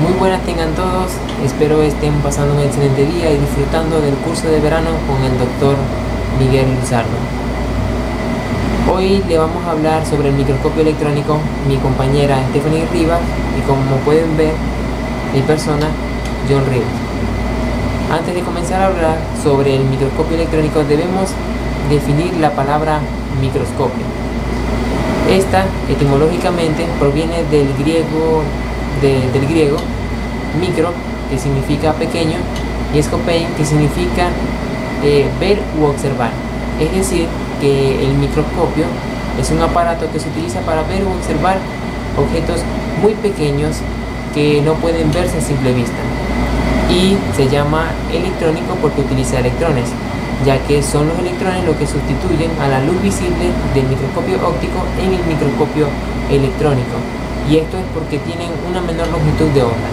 Muy buenas tengan todos, espero estén pasando un excelente día y disfrutando del curso de verano con el doctor Miguel Lizardo. Hoy le vamos a hablar sobre el microscopio electrónico, mi compañera Stephanie Rivas y, como pueden ver, mi persona, John Rivas. Antes de comenzar a hablar sobre el microscopio electrónico debemos definir la palabra microscopio. Esta etimológicamente proviene del griego micro, que significa pequeño, y scopein, que significa ver u observar. Es decir, que el microscopio es un aparato que se utiliza para ver u observar objetos muy pequeños que no pueden verse a simple vista, y se llama electrónico porque utiliza electrones, ya que son los electrones los que sustituyen a la luz visible del microscopio óptico en el microscopio electrónico, y esto es porque tienen una menor longitud de onda.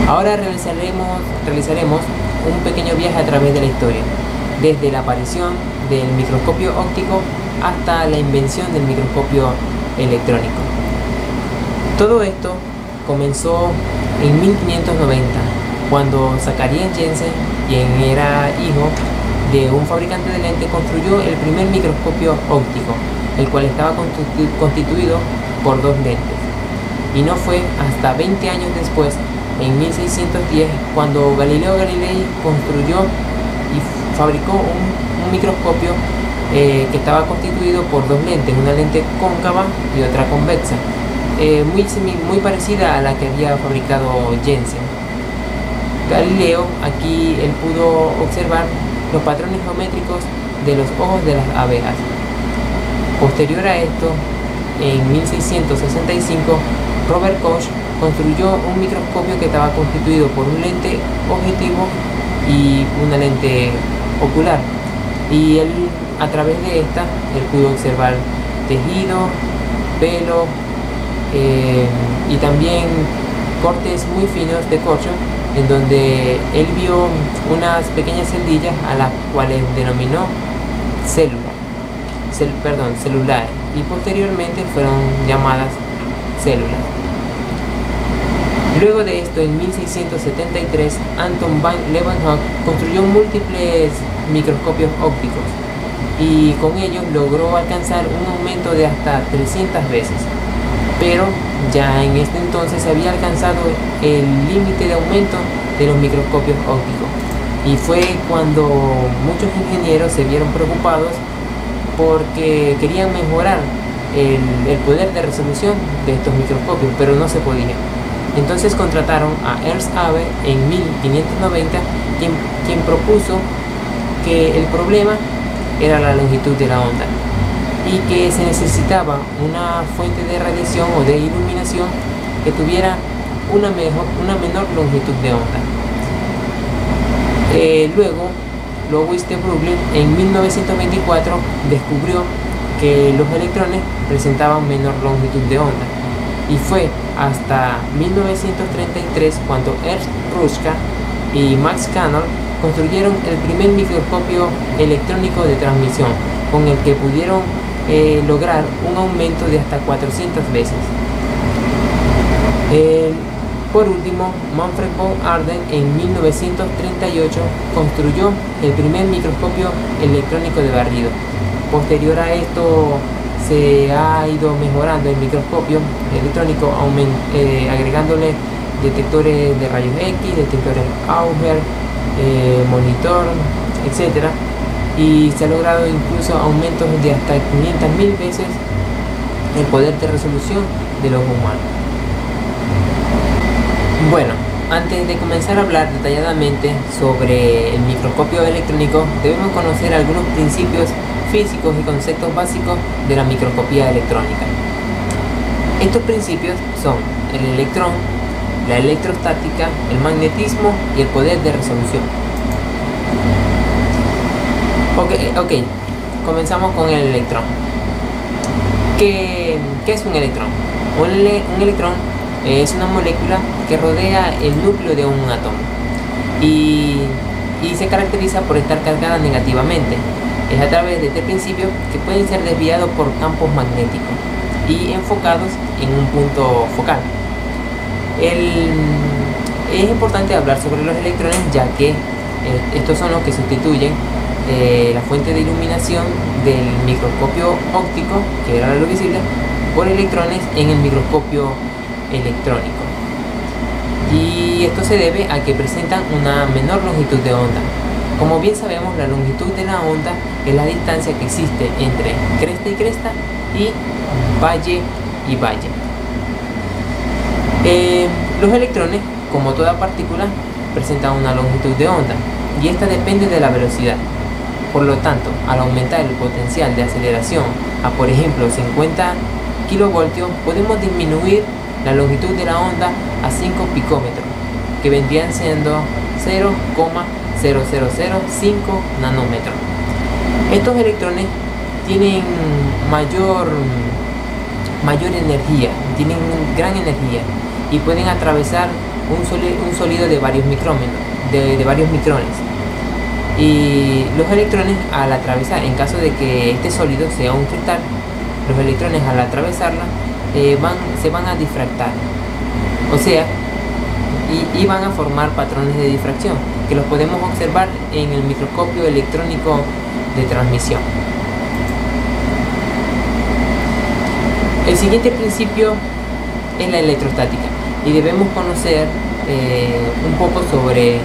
Ahora realizaremos un pequeño viaje a través de la historia, desde la aparición del microscopio óptico hasta la invención del microscopio electrónico. Todo esto comenzó en 1590, cuando Zacharias Janssen, quien era hijo de un fabricante de lentes, construyó el primer microscopio óptico, el cual estaba constituido por dos lentes. Y no fue hasta 20 años después, en 1610, cuando Galileo Galilei construyó y fabricó un microscopio que estaba constituido por dos lentes, una lente cóncava y otra convexa, muy parecida a la que había fabricado Janssen. Galileo aquí él pudo observar los patrones geométricos de los ojos de las abejas. Posterior a esto, en 1665, Robert Koch construyó un microscopio que estaba constituido por un lente objetivo y una lente ocular, y él, a través de esta, él pudo observar tejido, pelo y también cortes muy finos de corcho, en donde él vio unas pequeñas celdillas a las cuales denominó celulares, y posteriormente fueron llamadas células. Luego de esto, en 1673, Anton van Leeuwenhoek construyó múltiples microscopios ópticos, y con ellos logró alcanzar un aumento de hasta 300 veces. Pero ya en este entonces se había alcanzado el límite de aumento de los microscopios ópticos, y fue cuando muchos ingenieros se vieron preocupados porque querían mejorar el poder de resolución de estos microscopios, pero no se podía. Entonces contrataron a Ernst Abbe en 1590, quien propuso que el problema era la longitud de la onda, y que se necesitaba una fuente de radiación o de iluminación que tuviera una menor longitud de onda. Luego Louis de Broglie en 1924 descubrió que los electrones presentaban menor longitud de onda, y fue hasta 1933 cuando Ernst Rutschka y Max Canol construyeron el primer microscopio electrónico de transmisión, con el que pudieron lograr un aumento de hasta 400 veces. Por último, Manfred von Arden en 1938 construyó el primer microscopio electrónico de barrido. Posterior a esto se ha ido mejorando el microscopio electrónico, agregándole detectores de rayos X, detectores Auger, monitor, etc. Y se ha logrado incluso aumentos de hasta 500.000 veces el poder de resolución del ojo humano. Bueno, antes de comenzar a hablar detalladamente sobre el microscopio electrónico, debemos conocer algunos principios físicos y conceptos básicos de la microscopía electrónica. Estos principios son el electrón, la electrostática, el magnetismo y el poder de resolución. Ok, comenzamos con el electrón. ¿Qué es un electrón? Un electrón es una molécula que rodea el núcleo de un átomo y se caracteriza por estar cargada negativamente. Es a través de este principio que pueden ser desviados por campos magnéticos. y enfocados en un punto focal. Es importante hablar sobre los electrones, ya que estos son los que sustituyen la fuente de iluminación del microscopio óptico, que era la luz visible, por electrones en el microscopio electrónico. Y esto se debe a que presentan una menor longitud de onda. Como bien sabemos, la longitud de la onda es la distancia que existe entre cresta y cresta y valle y valle. Los electrones, como toda partícula, presentan una longitud de onda y esta depende de la velocidad. Por lo tanto, al aumentar el potencial de aceleración a, por ejemplo, 50 kilovoltios, podemos disminuir la longitud de la onda a 5 picómetros, que vendrían siendo 0,0005 nanómetros. Estos electrones tienen mayor energía, tienen gran energía y pueden atravesar un sólido de varios micrómetros, de varios micrones. Y los electrones, al atravesar, en caso de que este sólido sea un cristal, los electrones al atravesarla se van a difractar, o sea, y van a formar patrones de difracción que los podemos observar en el microscopio electrónico de transmisión. El siguiente principio es la electrostática y debemos conocer un poco sobre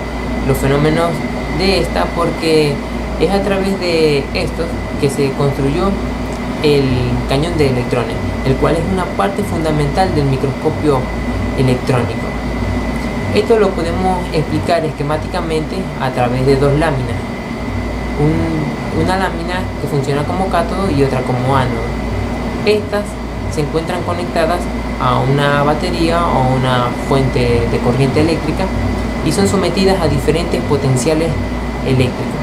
los fenómenos de esta, porque es a través de estos que se construyó el cañón de electrones, el cual es una parte fundamental del microscopio electrónico. Esto lo podemos explicar esquemáticamente a través de dos láminas, una lámina que funciona como cátodo y otra como ánodo. Estas se encuentran conectadas a una batería o una fuente de corriente eléctrica y son sometidas a diferentes potenciales eléctricos.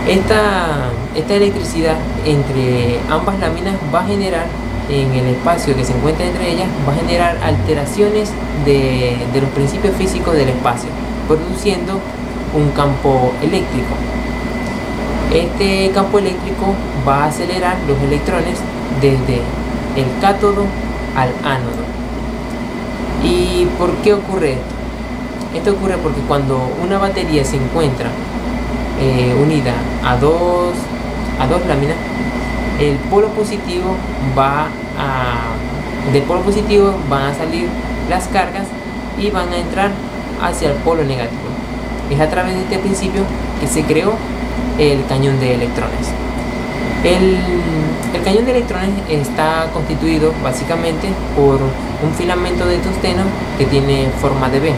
Esta electricidad entre ambas láminas va a generar, en el espacio que se encuentra entre ellas, va a generar alteraciones de los principios físicos del espacio, produciendo un campo eléctrico. Este campo eléctrico va a acelerar los electrones desde el cátodo al ánodo. ¿Y por qué ocurre esto? Esto ocurre porque cuando una batería se encuentra unida a dos láminas, del polo positivo van a salir las cargas y van a entrar hacia el polo negativo. Es a través de este principio que se creó el cañón de electrones. El cañón de electrones está constituido básicamente por un filamento de tungsteno que tiene forma de V,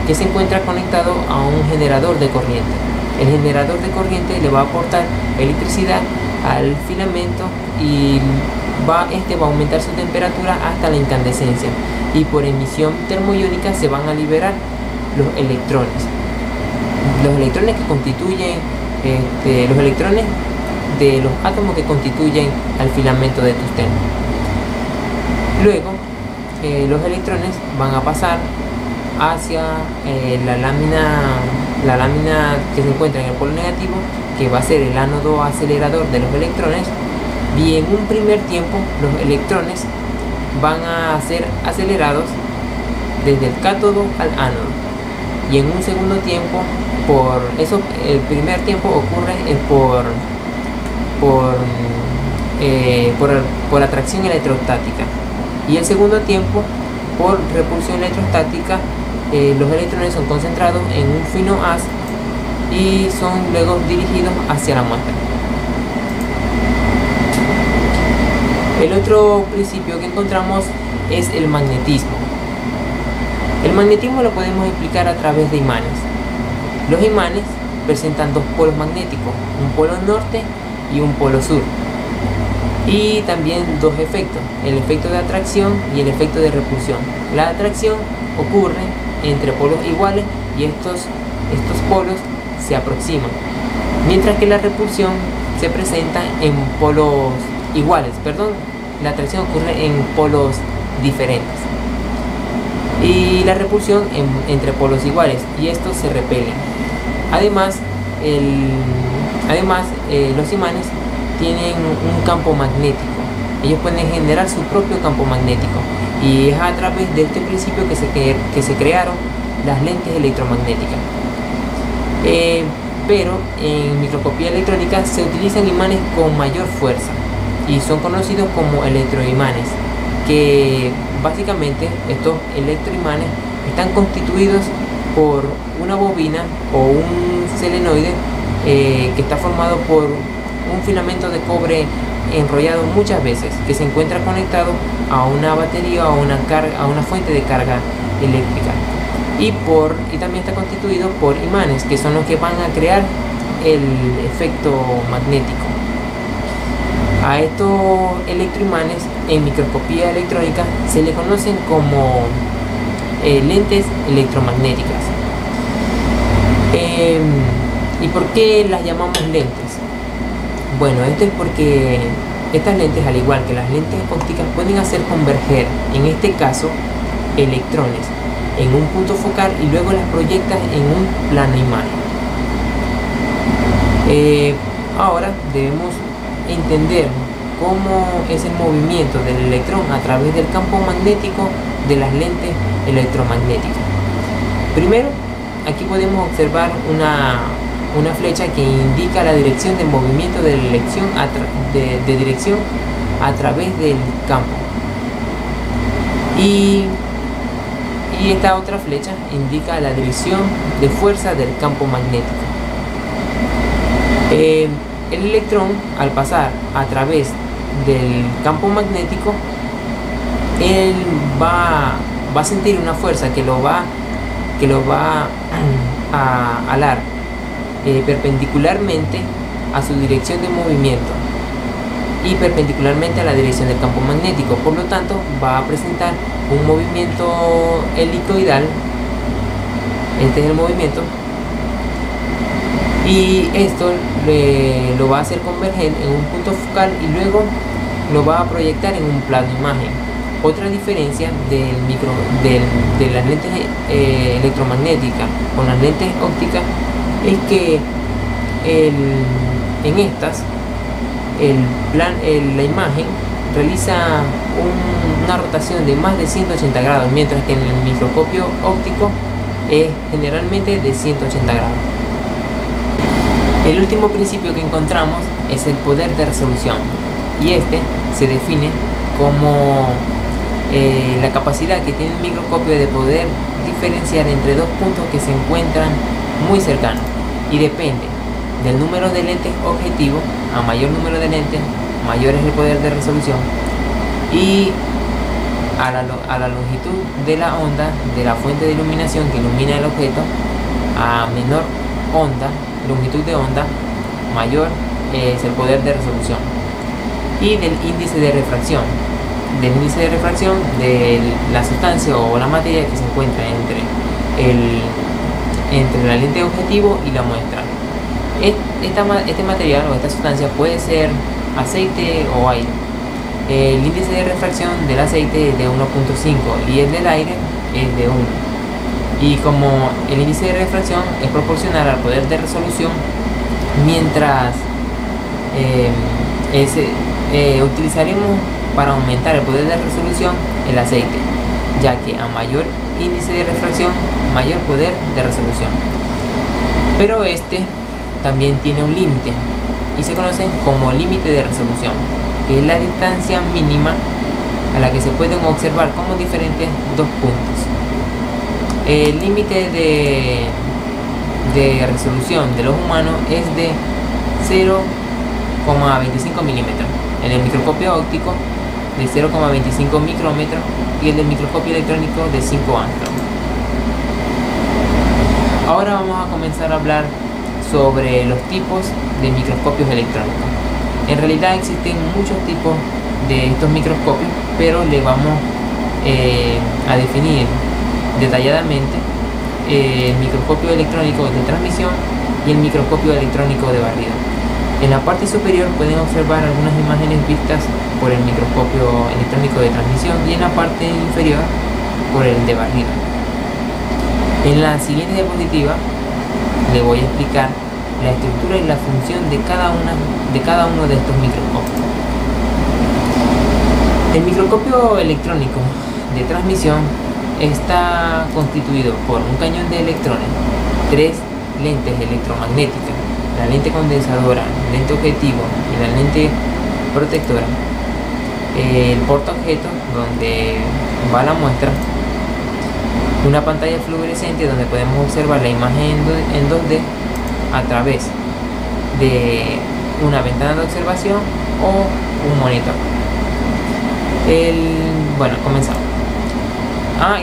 que se encuentra conectado a un generador de corriente. El generador de corriente le va a aportar electricidad al filamento y este va a aumentar su temperatura hasta la incandescencia, y por emisión termoiónica se van a liberar los electrones que constituyen los electrones de los átomos que constituyen al filamento de tungsteno. Luego los electrones van a pasar hacia la lámina que se encuentra en el polo negativo, que va a ser el ánodo acelerador de los electrones, y en un primer tiempo los electrones van a ser acelerados desde el cátodo al ánodo, y en un segundo tiempo, el primer tiempo ocurre por atracción electrostática, y el segundo tiempo por repulsión electrostática. Los electrones son concentrados en un fino haz y son luego dirigidos hacia la muestra. El otro principio que encontramos es el magnetismo. El magnetismo lo podemos explicar a través de imanes. Los imanes presentan dos polos magnéticos, un polo norte y un polo sur, y también dos efectos, el efecto de atracción y el efecto de repulsión. La atracción ocurre entre polos iguales y estos polos se aproximan, mientras que la repulsión se presenta en polos iguales, la atracción ocurre en polos diferentes y la repulsión entre polos iguales, y estos se repelen. Además, los imanes tienen un campo magnético ellos pueden generar su propio campo magnético, y es a través de este principio que se crearon las lentes electromagnéticas. Pero en microscopía electrónica se utilizan imanes con mayor fuerza y son conocidos como electroimanes, que básicamente estos electroimanes están constituidos por una bobina o un solenoide que está formado por un filamento de cobre enrollado muchas veces, que se encuentra conectado a una batería o a una fuente de carga eléctrica, y también está constituido por imanes, que son los que van a crear el efecto magnético. A estos electroimanes en microscopía electrónica se le conocen como lentes electromagnéticas. ¿Y por qué las llamamos lentes? Bueno, esto es porque estas lentes, al igual que las lentes ópticas, pueden hacer converger, en este caso, electrones en un punto focal y luego las proyectas en un plano imagen. Ahora debemos entender cómo es el movimiento del electrón a través del campo magnético de las lentes electromagnéticas. Primero, aquí podemos observar una flecha que indica la dirección del movimiento de la dirección a través del campo, y esta otra flecha indica la dirección de fuerza del campo magnético. El electrón, al pasar a través del campo magnético, él va a sentir una fuerza que lo va a alar perpendicularmente a su dirección de movimiento y perpendicularmente a la dirección del campo magnético. Por lo tanto, va a presentar un movimiento helicoidal. Este es el movimiento, y esto lo va a hacer converger en un punto focal y luego lo va a proyectar en un plano imagen. Otra diferencia de las lentes electromagnéticas con las lentes ópticas es que en estas la imagen realiza una rotación de más de 180 grados, mientras que en el microscopio óptico es generalmente de 180 grados. El último principio que encontramos es el poder de resolución, y este se define como la capacidad que tiene el microscopio de poder diferenciar entre dos puntos que se encuentran muy cercanos, y depende del número de lentes objetivo. A mayor número de lentes, mayor es el poder de resolución, y a la longitud de la onda de la fuente de iluminación que ilumina el objeto, a menor longitud de onda, mayor es el poder de resolución. Y del índice de refracción, de la sustancia o la materia que se encuentra entre la lente objetivo y la muestra. Este material o esta sustancia puede ser aceite o aire. El índice de refracción del aceite es de 1.5 y el del aire es de 1. Y como el índice de refracción es proporcional al poder de resolución, mientras utilizaremos para aumentar el poder de resolución el aceite, ya que a mayor índice de refracción, mayor poder de resolución. Pero este también tiene un límite y se conoce como límite de resolución, que es la distancia mínima a la que se pueden observar como diferentes dos puntos. El límite de resolución de los humanos es de 0,25 milímetros, en el microscopio óptico de 0,25 micrómetros y el del microscopio electrónico de 5 angstrom. Ahora vamos a comenzar a hablar sobre los tipos de microscopios electrónicos. En realidad existen muchos tipos de estos microscopios, pero le vamos a definir detalladamente el microscopio electrónico de transmisión y el microscopio electrónico de barrido. En la parte superior pueden observar algunas imágenes vistas por el microscopio electrónico de transmisión y en la parte inferior por el de barrido. En la siguiente diapositiva le voy a explicar la estructura y la función de cada uno de estos microscopios. El microscopio electrónico de transmisión está constituido por un cañón de electrones, tres lentes electromagnéticas, la lente condensadora, el lente objetivo y la lente protectora, el portaobjeto donde va la muestra, una pantalla fluorescente donde podemos observar la imagen en 2D a través de una ventana de observación o un monitor. Bueno, comenzamos.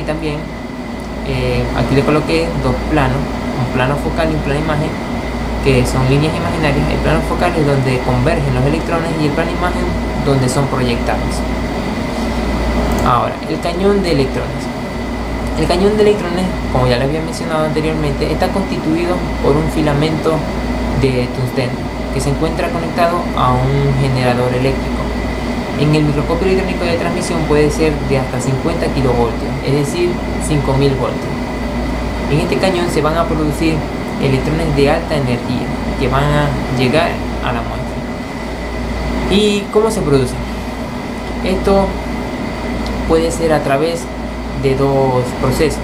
Y también aquí le coloqué dos planos, un plano focal y un plano imagen, que son líneas imaginarias. El plano focal es donde convergen los electrones y el plano imagen donde son proyectados. Ahora, el cañón de electrones. El cañón de electrones, como ya les había mencionado anteriormente, está constituido por un filamento de tungsteno que se encuentra conectado a un generador eléctrico. En el microscopio electrónico de transmisión puede ser de hasta 50 kilovoltios, es decir, 5000 voltios. En este cañón se van a producir electrones de alta energía que van a llegar a la muestra. ¿Y cómo se produce? Esto puede ser a través de dos procesos.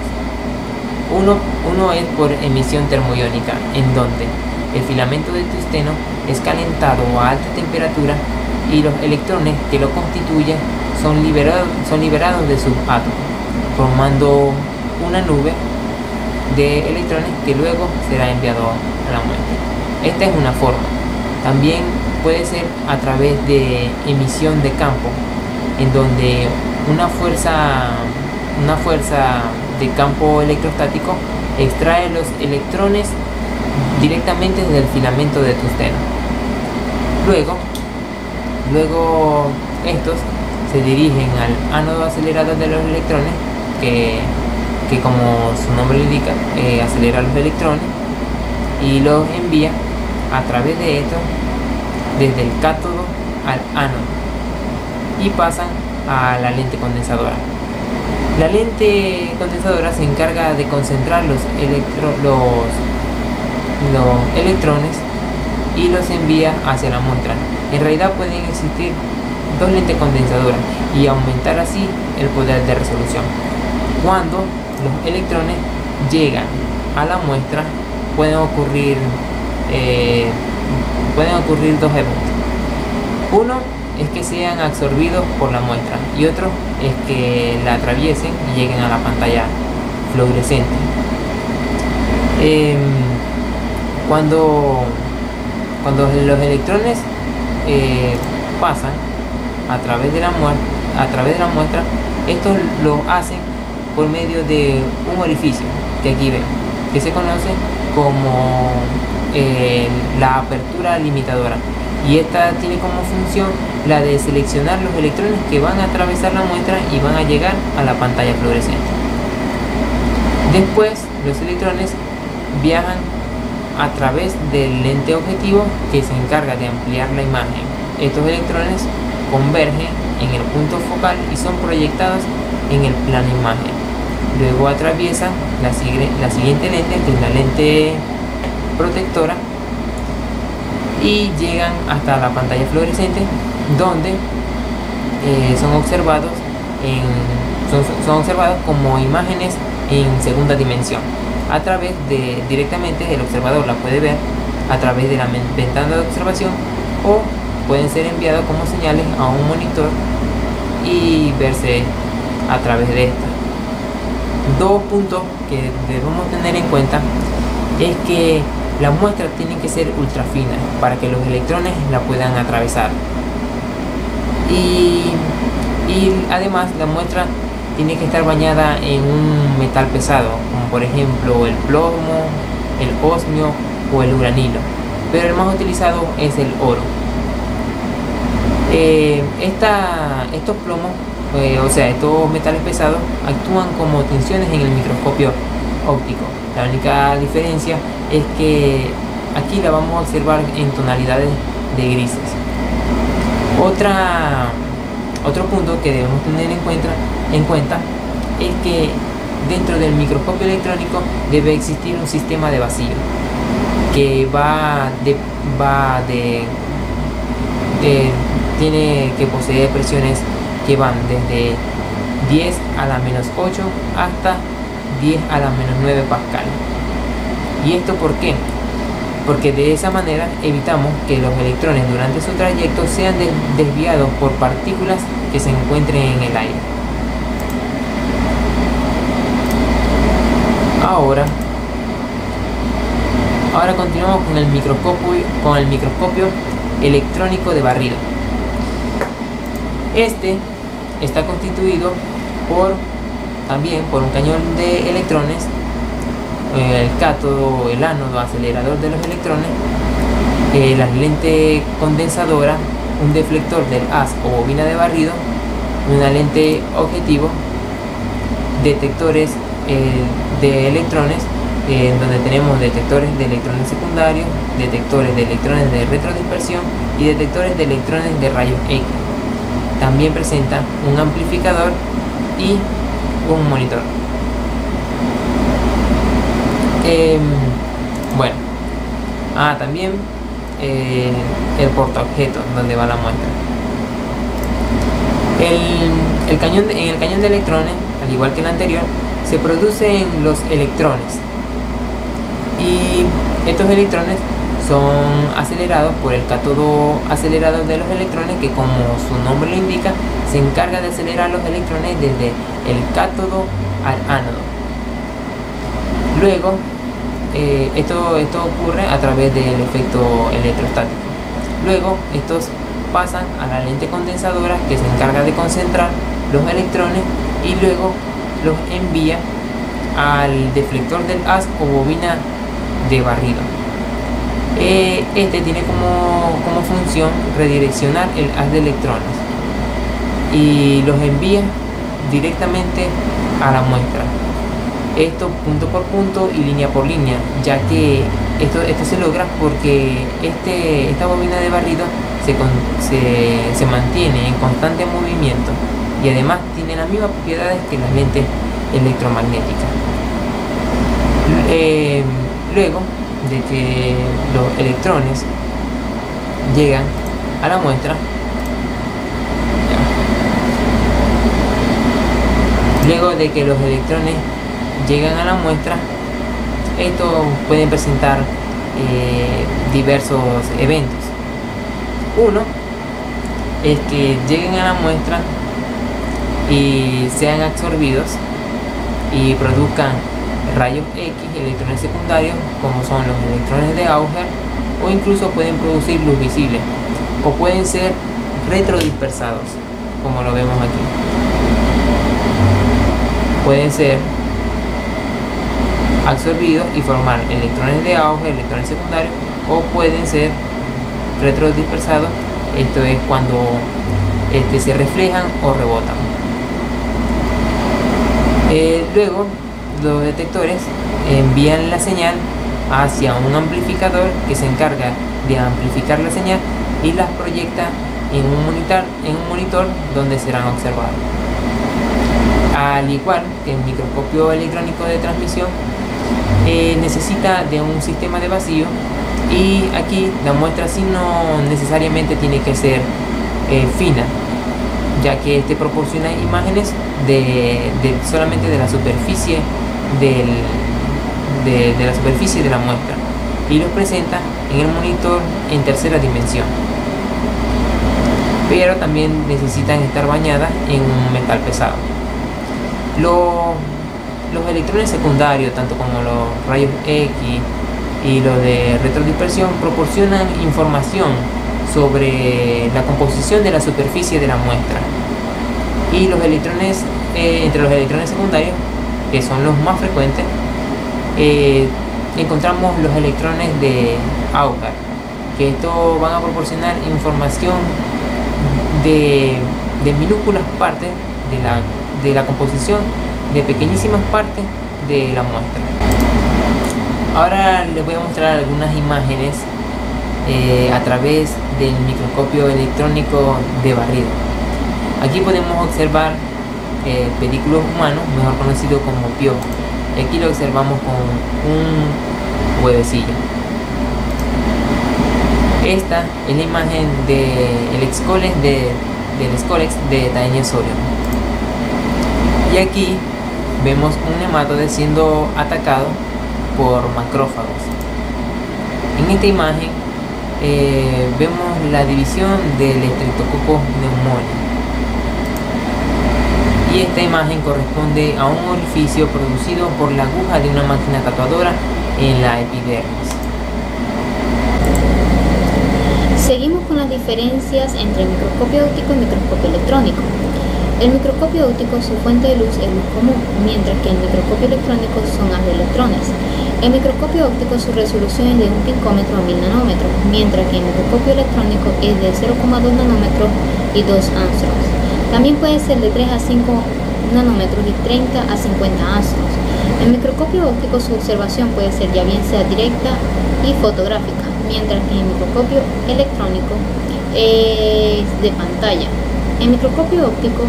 Uno es por emisión termoiónica, en donde el filamento de tungsteno es calentado a alta temperatura y los electrones que lo constituyen son liberados de sus átomos, formando una nube de electrones que luego será enviado a la muestra. Esta es una forma. También puede ser a través de emisión de campo, en donde una fuerza de campo electrostático extrae los electrones directamente del filamento de tungsteno. Luego estos se dirigen al ánodo acelerador de los electrones, que como su nombre lo indica, acelera los electrones y los envía a través de esto desde el cátodo al ánodo y pasan a la lente condensadora. La lente condensadora se encarga de concentrar los electrones y los envía hacia la muestra. En realidad pueden existir dos lentes condensadoras y aumentar así el poder de resolución. Cuando los electrones llegan a la muestra pueden ocurrir dos eventos. Uno es que sean absorbidos por la muestra y otro es que la atraviesen y lleguen a la pantalla fluorescente. Cuando los electrones pasan a través de la muestra, estos lo hacen por medio de un orificio que aquí ven, que se conoce como la apertura limitadora, y esta tiene como función la de seleccionar los electrones que van a atravesar la muestra y van a llegar a la pantalla fluorescente. Después los electrones viajan a través del lente objetivo, que se encarga de ampliar la imagen. Estos electrones convergen en el punto focal y son proyectados en el plano imagen. Luego atraviesan la siguiente lente, que es la lente protectora, y llegan hasta la pantalla fluorescente, donde son observados como imágenes en segunda dimensión. A través de, directamente el observador la puede ver a través de la ventana de observación, o pueden ser enviados como señales a un monitor y verse a través de esta. Dos puntos que debemos tener en cuenta es que las muestras tienen que ser ultra finas para que los electrones la puedan atravesar, y además la muestra tiene que estar bañada en un metal pesado, como por ejemplo el plomo, el osmio o el uranilo, pero el más utilizado es el oro. Estos plomos, estos metales pesados, actúan como tensiones en el microscopio óptico. La única diferencia es que aquí la vamos a observar en tonalidades de grises. Otro punto que debemos tener en cuenta es que dentro del microscopio electrónico debe existir un sistema de vacío que tiene que poseer presiones que van desde 10 a la menos 8 hasta 10 a la menos 9 pascal. ¿Y esto por qué? Porque de esa manera evitamos que los electrones durante su trayecto sean desviados por partículas que se encuentren en el aire. Ahora continuamos con el microscopio electrónico de barrido. Este está constituido también por un cañón de electrones, el cátodo, el ánodo, acelerador de los electrones, la lente condensadora, un deflector del haz o bobina de barrido, una lente objetivo, detectores de electrones, donde tenemos detectores de electrones secundarios, detectores de electrones de retrodispersión y detectores de electrones de rayos X. También presenta un amplificador y un monitor. También el portaobjetos donde va la muestra. En el cañón de electrones, al igual que el anterior, se producen los electrones, y estos electrones son acelerados por el cátodo acelerador de los electrones, que, como su nombre lo indica, se encarga de acelerar los electrones desde el cátodo al ánodo. Luego esto ocurre a través del efecto electrostático. Luego estos pasan a la lente condensadora, que se encarga de concentrar los electrones y luego los envía al deflector del haz o bobina de barrido. Este tiene como función redireccionar el haz de electrones y los envía directamente a la muestra. Esto punto por punto y línea por línea, ya que esto se logra porque esta bobina de barrido se mantiene en constante movimiento y además tiene las mismas propiedades que las lentes electromagnéticas. Luego de que los electrones llegan a la muestra, estos pueden presentar diversos eventos. Uno es que lleguen a la muestra y sean absorbidos y produzcan rayos X, electrones secundarios, como son los electrones de Auger, o incluso pueden producir luz visible, o pueden ser retrodispersados, como lo vemos aquí. Pueden ser absorbidos y formar electrones de Auger, electrones secundarios, o pueden ser retrodispersados. Esto es cuando se reflejan o rebotan. Luego los detectores envían la señal hacia un amplificador que se encarga de amplificar la señal y las proyecta en un monitor donde serán observados. Al igual que el microscopio electrónico de transmisión, necesita de un sistema de vacío, y aquí la muestra sí no necesariamente tiene que ser fina, ya que este proporciona imágenes solamente de la superficie de la superficie de la muestra y los presenta en el monitor en tercera dimensión, pero también necesitan estar bañadas en un metal pesado. Los electrones secundarios, tanto como los rayos X y los de retrodispersión, proporcionan información sobre la composición de la superficie de la muestra, y los electrones entre los electrones secundarios, que son los más frecuentes, encontramos los electrones de Auger, que estos van a proporcionar información de minúsculas partes de la composición de pequeñísimas partes de la muestra. Ahora les voy a mostrar algunas imágenes a través del microscopio electrónico de barrido. Aquí podemos observar pedículos humanos, mejor conocido como piojos. Aquí lo observamos con un huevecillo. Esta es la imagen del excoles de del Scolex de Titanium. Y aquí vemos un nematode siendo atacado por macrófagos. En esta imagen vemos la división del Streptococcus pneumoniae. Y esta imagen corresponde a un orificio producido por la aguja de una máquina tatuadora en la epidermis. Seguimos con las diferencias entre microscopio óptico y microscopio electrónico. El microscopio óptico, su fuente de luz es luz común, mientras que el microscopio electrónico son haz de electrones. El microscopio óptico, su resolución es de 1 picómetro a 1000 nanómetros, mientras que el microscopio electrónico es de 0,2 nanómetros y 2 angstroms. También puede ser de 3 a 5 nanómetros y 30 a 50 angstroms. El microscopio óptico, su observación puede ser ya bien sea directa y fotográfica, mientras que el microscopio electrónico es de pantalla. El microscopio óptico,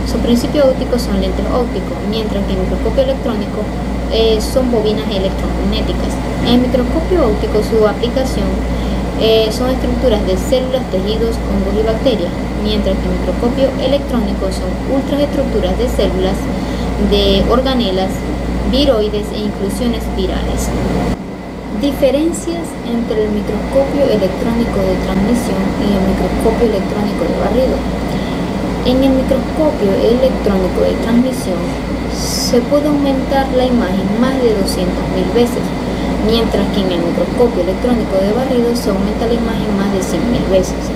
su principio óptico son lentes ópticos, mientras que el microscopio electrónico son bobinas electromagnéticas. En el microscopio óptico, su aplicación son estructuras de células, tejidos, hongos y bacterias, mientras que el microscopio electrónico son ultraestructuras de células, de organelas, viroides e inclusiones virales. Diferencias entre el microscopio electrónico de transmisión y el microscopio electrónico de barrido. En el microscopio electrónico de transmisión se puede aumentar la imagen más de 200.000 veces, mientras que en el microscopio electrónico de barrido se aumenta la imagen más de 100.000 veces.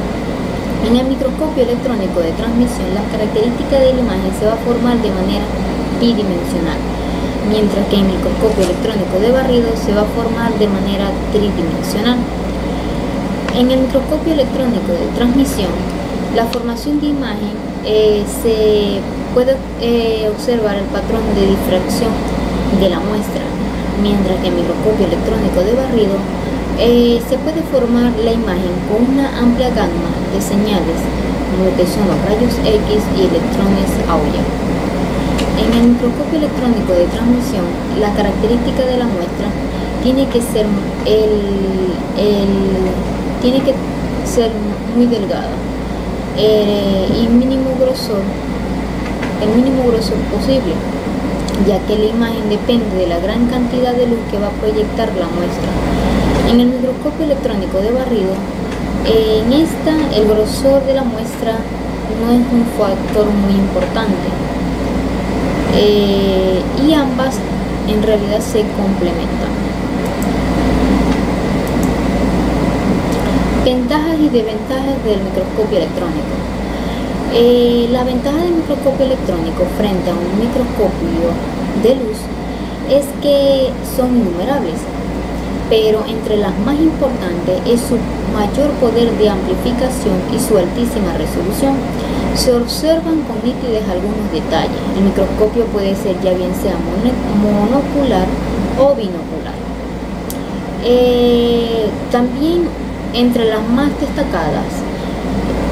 En el microscopio electrónico de transmisión, las características de la imagen se va a formar de manera bidimensional, mientras que en el microscopio electrónico de barrido se va a formar de manera tridimensional. En el microscopio electrónico de transmisión, la formación de imagen se puede observar el patrón de difracción de la muestra, mientras que en el microscopio electrónico de barrido se puede formar la imagen con una amplia gama de señales, como lo que son los rayos X y electrones Auger. En el microscopio electrónico de transmisión, la característica de la muestra tiene que ser muy delgada y el mínimo grosor posible, ya que la imagen depende de la gran cantidad de luz que va a proyectar la muestra. En el microscopio electrónico de barrido, el grosor de la muestra no es un factor muy importante, y ambas en realidad se complementan. Ventajas y desventajas del microscopio electrónico. La ventaja del microscopio electrónico frente a un microscopio de luz es que son innumerables, pero entre las más importantes es su mayor poder de amplificación y su altísima resolución. Se observan con nitidez algunos detalles. El microscopio puede ser ya bien sea monocular o binocular. También entre las más destacadas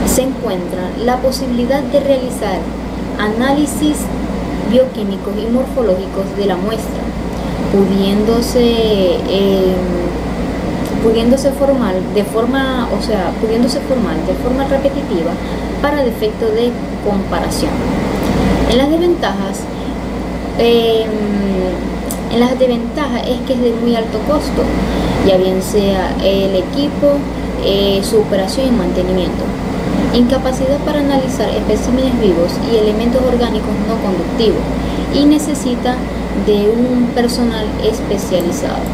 se encuentra la posibilidad de realizar análisis bioquímicos y morfológicos de la muestra, pudiéndose formar de forma repetitiva para efectos de comparación. En las desventajas es que es de muy alto costo, ya bien sea el equipo, su operación y mantenimiento. Incapacidad para analizar especímenes vivos y elementos orgánicos no conductivos, y necesita de un personal especializado.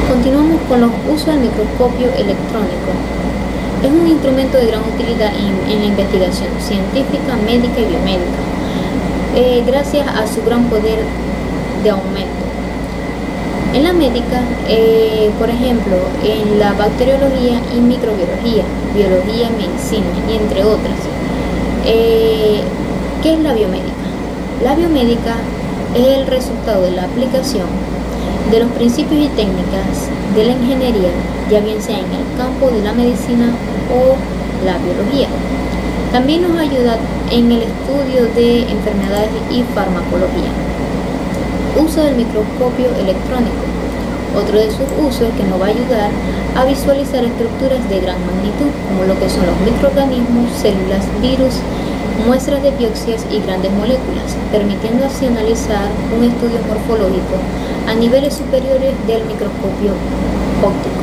Continuamos con los usos del microscopio electrónico. Es un instrumento de gran utilidad en la investigación científica, médica y biomédica, gracias a su gran poder de aumento. En la médica, por ejemplo, en la bacteriología y microbiología, biología, medicina y entre otras. ¿Qué es la biomédica? La biomédica es el resultado de la aplicación de los principios y técnicas de la ingeniería, ya bien sea en el campo de la medicina o la biología. También nos ayuda en el estudio de enfermedades y farmacología. Uso del microscopio electrónico. Otro de sus usos es que nos va a ayudar a visualizar estructuras de gran magnitud, como lo que son los microorganismos, células, virus, muestras de biopsias y grandes moléculas, permitiendo así analizar un estudio morfológico a niveles superiores del microscopio óptico.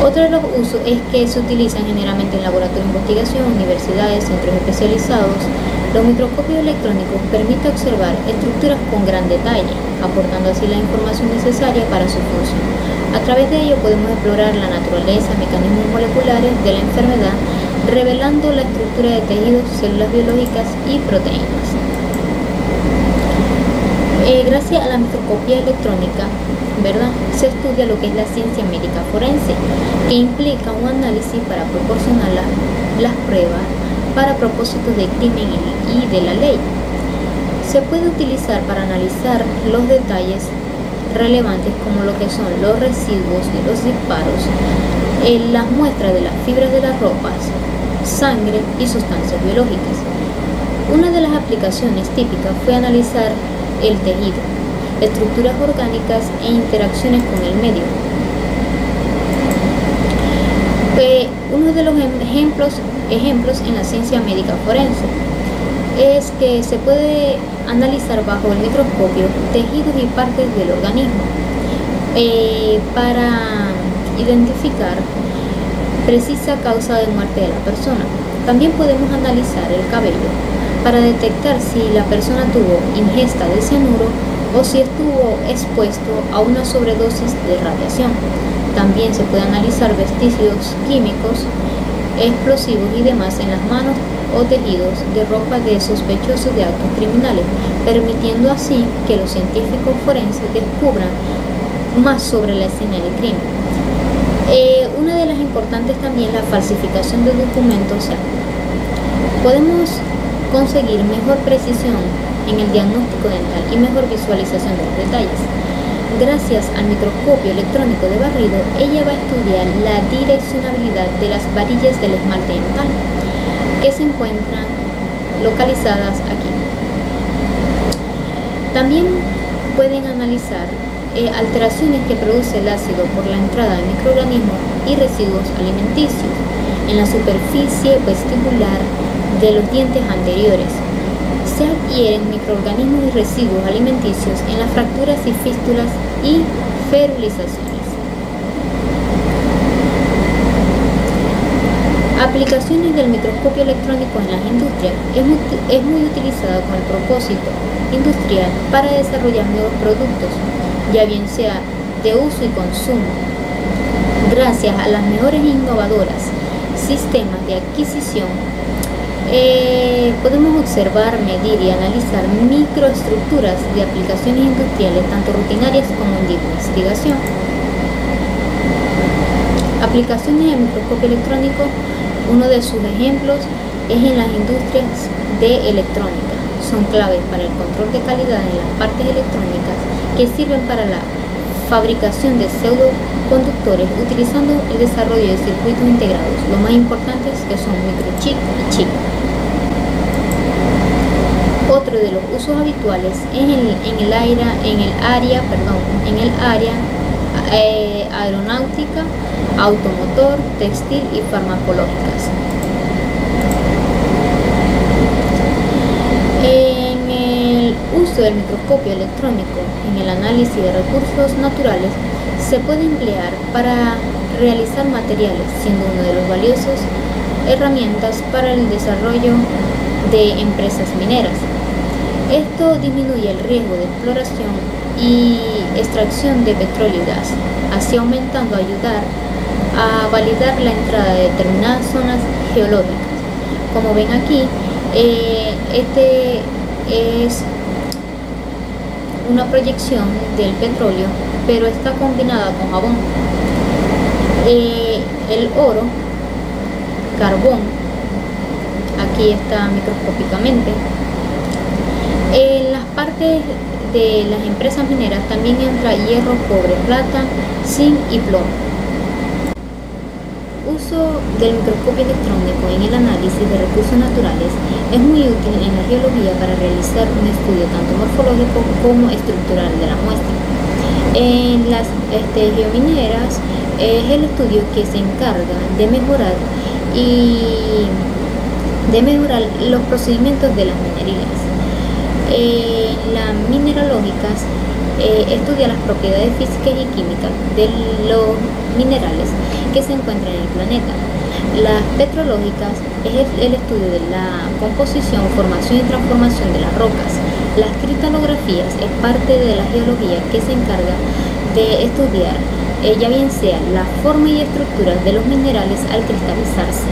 Otro de los usos es que se utilizan generalmente en laboratorios de investigación, universidades, centros especializados. Los microscopios electrónicos permiten observar estructuras con gran detalle, aportando así la información necesaria para su función. A través de ello podemos explorar la naturaleza, mecanismos moleculares de la enfermedad, revelando la estructura de tejidos, células biológicas y proteínas. Gracias a la microscopía electrónica, se estudia lo que es la ciencia médica forense, que implica un análisis para proporcionar las pruebas para propósitos de crimen y de la ley. Se puede utilizar para analizar los detalles relevantes como lo que son los residuos de los disparos, las muestras de las fibras de las ropas, sangre y sustancias biológicas. Una de las aplicaciones típicas fue analizar el tejido, estructuras orgánicas e interacciones con el medio. Uno de los ejemplos en la ciencia médica forense es que se puede analizar bajo el microscopio tejidos y partes del organismo para identificar precisa causa de muerte de la persona. También podemos analizar el cabello para detectar si la persona tuvo ingesta de cianuro o si estuvo expuesto a una sobredosis de radiación. También se puede analizar vestigios químicos, explosivos y demás en las manos o tejidos de ropa de sospechosos de actos criminales, permitiendo así que los científicos forenses descubran más sobre la escena del crimen. Una de las importantes también es la falsificación de documentos. Podemos conseguir mejor precisión en el diagnóstico dental y mejor visualización de los detalles. Gracias al microscopio electrónico de barrido, ella va a estudiar la direccionabilidad de las varillas del esmalte dental que se encuentran localizadas aquí. También pueden analizar alteraciones que produce el ácido por la entrada de microorganismos y residuos alimenticios en la superficie vestibular de los dientes anteriores. Se adhieren microorganismos y residuos alimenticios en las fracturas y fístulas y ferulizaciones. Aplicaciones del microscopio electrónico en las industrias. Es muy utilizada con el propósito industrial para desarrollar nuevos productos, ya bien sea de uso y consumo. Gracias a las mejores e innovadoras sistemas de adquisición, podemos observar, medir y analizar microestructuras de aplicaciones industriales, tanto rutinarias como de investigación. Aplicaciones del microscopio electrónico, uno de sus ejemplos es en las industrias de electrónica. Son claves para el control de calidad en las partes electrónicas que sirven para la fabricación de pseudoconductores utilizando el desarrollo de circuitos integrados, los más importantes que son microchip y chip. Otro de los usos habituales es en el área aeronáutica, automotor, textil y farmacológicas. En el uso del microscopio electrónico en el análisis de recursos naturales se puede emplear para realizar materiales, siendo uno de los valiosos herramientas para el desarrollo de empresas mineras. Esto disminuye el riesgo de exploración y extracción de petróleo y gas, así ayudar a validar la entrada de determinadas zonas geológicas. Como ven aquí, este es una proyección del petróleo, pero está combinada con jabón. El oro, carbón, aquí está microscópicamente. En las partes de las empresas mineras también entra hierro, cobre, plata, zinc y plomo. Uso del microscopio electrónico en el análisis de recursos naturales es muy útil en la geología para realizar un estudio tanto morfológico como estructural de la muestra. En las geomineras es el estudio que se encarga de mejorar los procedimientos de las minerías. Las mineralógicas estudia las propiedades físicas y químicas de los minerales que se encuentran en el planeta. Las petrológicas es el estudio de la composición, formación y transformación de las rocas. Las cristalografías es parte de la geología que se encarga de estudiar, ya bien sea la forma y estructura de los minerales al cristalizarse.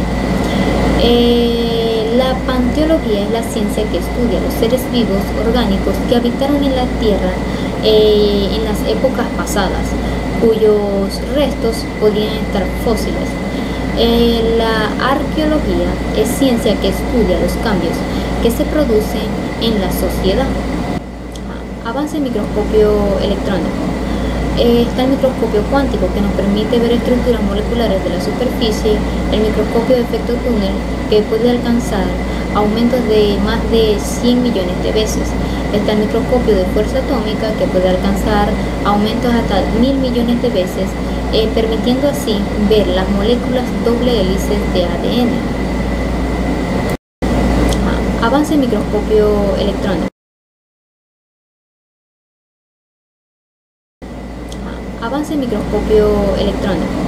La panteología es la ciencia que estudia los seres vivos orgánicos que habitaron en la Tierra en las épocas pasadas, cuyos restos podrían estar fósiles. La arqueología es ciencia que estudia los cambios que se producen en la sociedad. Avance en microscopio electrónico. Está el microscopio cuántico, que nos permite ver estructuras moleculares de la superficie, el microscopio de efecto túnel, que puede alcanzar aumentos de más de 100 millones de veces. Está el microscopio de fuerza atómica, que puede alcanzar aumentos hasta 1000 millones de veces, permitiendo así ver las moléculas doble hélices de ADN. Avance en microscopio electrónico. Avance en microscopio electrónico.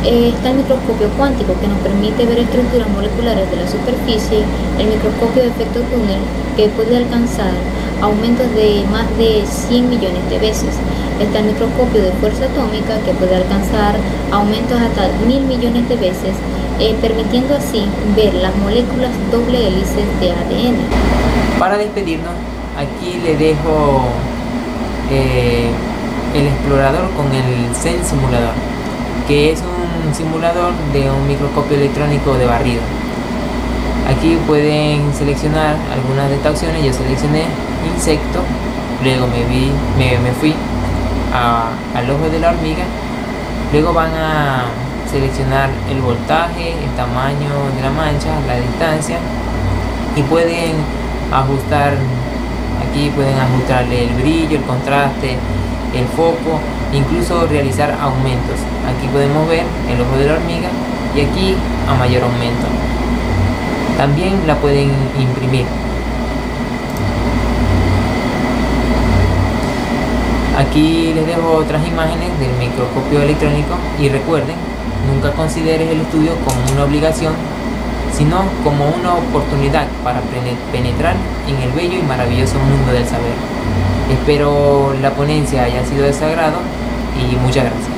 Está el microscopio cuántico, que nos permite ver estructuras moleculares de la superficie, el microscopio de efecto túnel, que puede alcanzar aumentos de más de 100 millones de veces. Está el microscopio de fuerza atómica, que puede alcanzar aumentos hasta 1000 millones de veces, permitiendo así ver las moléculas doble hélices de ADN. Para despedirnos, aquí le dejo el explorador con el Zen simulador, que es un simulador de un microscopio electrónico de barrido. Aquí pueden seleccionar algunas de estas opciones. Yo seleccioné insecto, luego me fui al ojo de la hormiga. Luego van a seleccionar el voltaje, el tamaño de la mancha, la distancia, y pueden ajustar. Aquí pueden ajustarle el brillo, el contraste, el foco, incluso realizar aumentos. Aquí podemos ver el ojo de la hormiga y aquí a mayor aumento. También la pueden imprimir. Aquí les dejo otras imágenes del microscopio electrónico y recuerden, nunca consideres el estudio como una obligación, sino como una oportunidad para penetrar en el bello y maravilloso mundo del saber. Espero la ponencia haya sido de su agrado y muchas gracias.